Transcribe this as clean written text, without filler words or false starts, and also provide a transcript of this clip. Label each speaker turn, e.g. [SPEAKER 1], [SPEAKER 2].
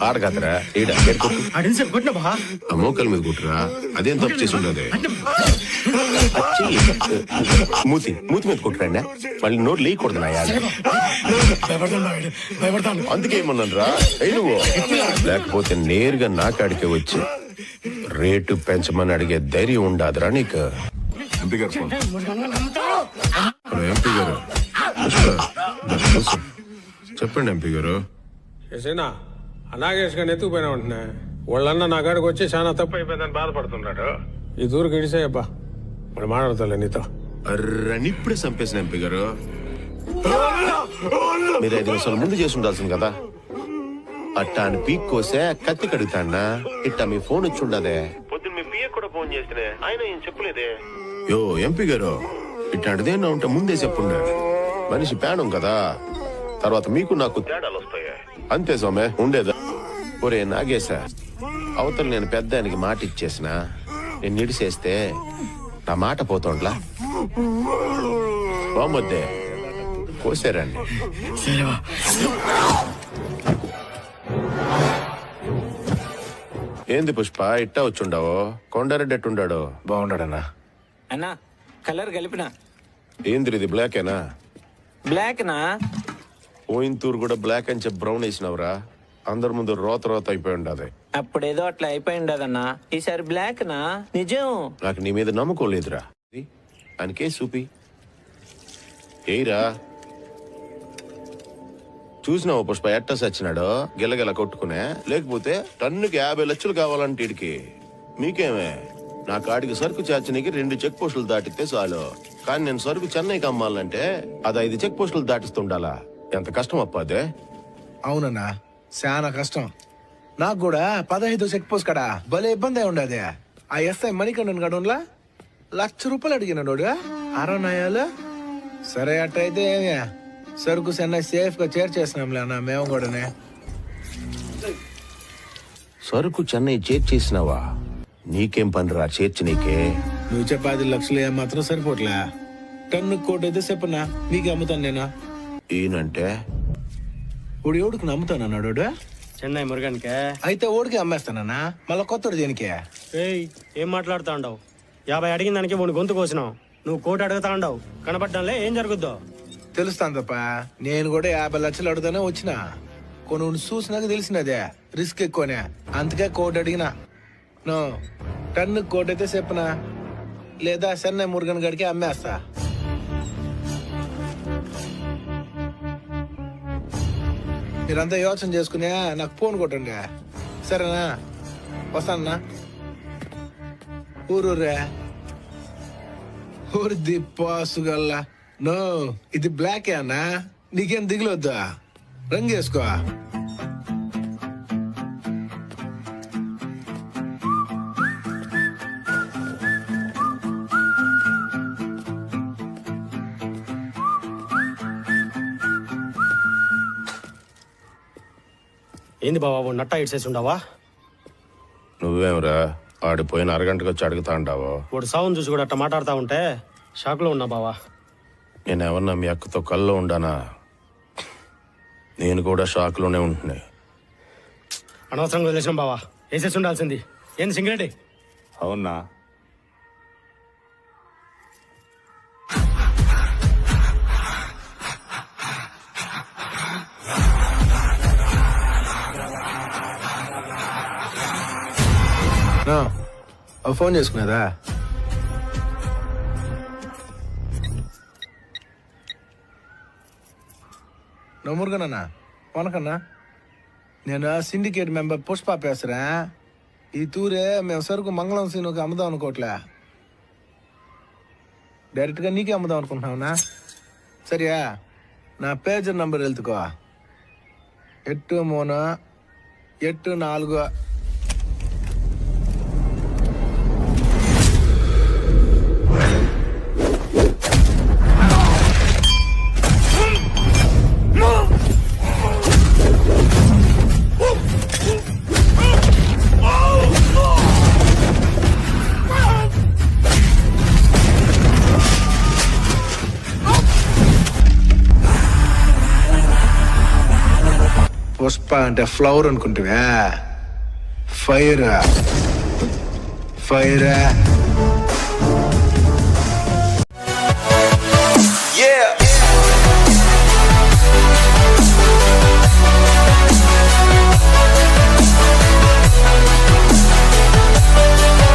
[SPEAKER 1] ఆడగదరా మోకల మీద కుట్టురా. అదేం తప్పు చేసి ఉండదు. మూతి మీద కుట్టరండి. మళ్ళీ నోరు లేకూడదు నా అందుకేమన్నాను రా నువ్వు. లేకపోతే నేరుగా నా కాడికే వచ్చి రేటు పెంచమని అడిగే ధైర్యం ఉండదురా నీకు.
[SPEAKER 2] ఎంపీ గారు చెప్పండి ఎంపీ గారు.
[SPEAKER 3] ఎసేనా అనాగేష్ గారిని ఎత్తుకుపోయినా ఉంటున్నా. వాళ్ళన్న నా కాడికి వచ్చి చాలా తప్పు అయిపోయిందని బాధపడుతున్నాడు. ఈ దూరికి ఇడిసాయబ్బా, మరి మాట్లాడతాలే నీతో.
[SPEAKER 1] అర్రని ఇప్పుడే చంపేసిన ఎంపీ గారు. మీరు 5 నిమిషాల ముందు చేసి ఉండాల్సింది కదా. అట్టా అని పీక్ కోసే కత్తి కడుగుతాన్నా. ఇట్టా మీ ఫోన్ వచ్చి ఉండదే. పొద్దున్న మీ పిఏ కూడా ఫోన్ చేస్తే ఆయన ఏం చెప్పలేదే. యో ఎంపీ గారు, ఇట్లాంటిదేనా ఉంటే ముందే చెప్పుండే. మనిషి పేడం కదా, తర్వాత మీకు నాకు తేడాలు వస్తాయి. అంతే సోమే ఉండేదా. ఒరే నాగేశా, అవతల నేను పెద్ద ఆయనకి మాట ఇచ్చేసిన. నేను నిడిసేస్తే నా మాట పోతుండ్లా. బామ్మొద్దే కోసారండి. ఏంది పుష్ప ఇట్టా వచ్చుండావు? కొండారెడ్డి ఎట్టుండాడు?
[SPEAKER 4] బాగుండడన్నా.
[SPEAKER 5] అన్నా కలర్ కలిపిన.
[SPEAKER 1] ఏంది ఇది బ్లాకేనా?
[SPEAKER 5] బ్లాక్ నా
[SPEAKER 1] పోయింతూరు కూడా బ్లాక్ అని చెప్పి బ్రౌన్ వేసినవరా. అందరి ముందు రోత అయిపోయి ఉండదు.
[SPEAKER 5] అప్పుడేదో అట్లా అయిపోయి ఉండదన్నా. ఈసారి బ్లాక్ నా నిజం.
[SPEAKER 1] నాకు నీ మీద నమ్మకం లేదురా. ఆయనకే చూపి ఏయిరా. చూసినావు పుష్ప ఎట్టా సచ్చినాడో గిల్లగిల్ల కొట్టుకునే. లేకపోతే టన్నుకి 50 లక్షలు కావాలంటే ఇడికి. మీకేమే నా కాడికి సరుకు చేర్చనీకి 2 చెక్ పోస్టులు దాటితే చాలు. కానీ నేను సరుకు చెన్నైకి అమ్మాలంటే అది 5 చెక్ పోస్టులు దాటిస్తుండాలా. ఎంత కష్టం అప్పాదే.
[SPEAKER 4] అవునన్నా, చాలా కష్టం. నాకు కూడా 15 చెక్ పోస్ట్ కడా భలే ఇబ్బంది అయి ఉండదే. ఆ ఎస్ఐ మణికండన్ గడున్లా ₹1,00,000 అడిగినాడు. అరనాయాలు సరే అట్టయితే సరుకు చెన్నై సేఫ్ గా చేర్చేసినాంలే అన్న. మేము కూడానే
[SPEAKER 1] సరుకు చెన్నై చేర్చేసినావా? నీకేం పనిరా చేర్చి నీకే.
[SPEAKER 4] నువ్వు చెప్పే 10 లక్షలు ఏమాత్రం సరిపోట్లే. టన్ను కోటి అయితే చెప్పనా నీకే అమ్ముతాను నేనా.
[SPEAKER 1] ఈయనంటే
[SPEAKER 4] ఓడి ఓడికి నమ్ముతానన్నాడు.
[SPEAKER 6] చెన్నై మురుగన్కే
[SPEAKER 4] అయితే ఓడికి అమ్మేస్తానన్నా. మళ్ళా కొత్తడు దేనికి?
[SPEAKER 6] ఏయ్ ఏం మాట్లాడుతా ఉండవు? 50 అడిగిన దానికి 3 గొంతు కోసినావు. నువ్వు 1 కోటి అడుగుతా ఉండవు. కనపడ్డంలే ఏం జరుగుద్దో
[SPEAKER 4] తెలుస్తాను తప్ప. నేను కూడా 50 లక్షలు అడుగుతానే వచ్చిన. కొన్ని చూసినాక తెలిసినదే రిస్క్ ఎక్కువనే. అందుకే 1 కోటి అడిగినా. నో టన్ను 1 కోటి అయితే చెప్పనా, లేదా చెన్నై మురుగన్ గడికి అమ్మేస్తా. మీరంతా యోచన చేసుకునే నాకు ఫోన్ కొట్టండి సరేనా. వస్తానన్నా. ఊరూరే ఊరు దిప్పాసుగల్లా. నో ఇది బ్లాకే అన్నా. నీకేం దిగులొద్దా, రంగు వేసుకో.
[SPEAKER 6] ఏంది బాబా నట్టా ఇడ్సేసి ఉండవా?
[SPEAKER 1] నువ్వేమరా ఆడిపోయిన అరగంటకు వచ్చి అడుగుతా ఉంటావు.
[SPEAKER 6] వాడు సావును చూసి కూడా అట్లా మాట్లాడుతా ఉంటే షాక్ లో ఉన్నా బావా.
[SPEAKER 1] నేనేమన్నా మీ అక్కతో కల్లో ఉండానా? నేను కూడా షాక్ లోనే ఉంటున్నా.
[SPEAKER 6] అనవసరంగా వదిలేసాం బావా. వేసేసి ఉండాల్సింది. ఏంది సింగరెడ్డి?
[SPEAKER 2] అవునా
[SPEAKER 4] ఫోన్ చేసుకునేదా? నమ్మురుగానన్నా పోనకన్నా. నేను సిండికేట్ మెంబర్ పుష్ప పేసరా. ఈ తూరే మేము సరుకు మంగళం సీనుకి అమ్ముదాం అనుకోవట్లే. డైరెక్ట్గా నీకే అమ్ముదాం అనుకుంటున్నావునా. సరియా నా పేజర్ నంబర్ వెళ్తుకో. 8384. పుష్ప అంటే ఫ్లవర్ అనుకుంటువా? Fire fire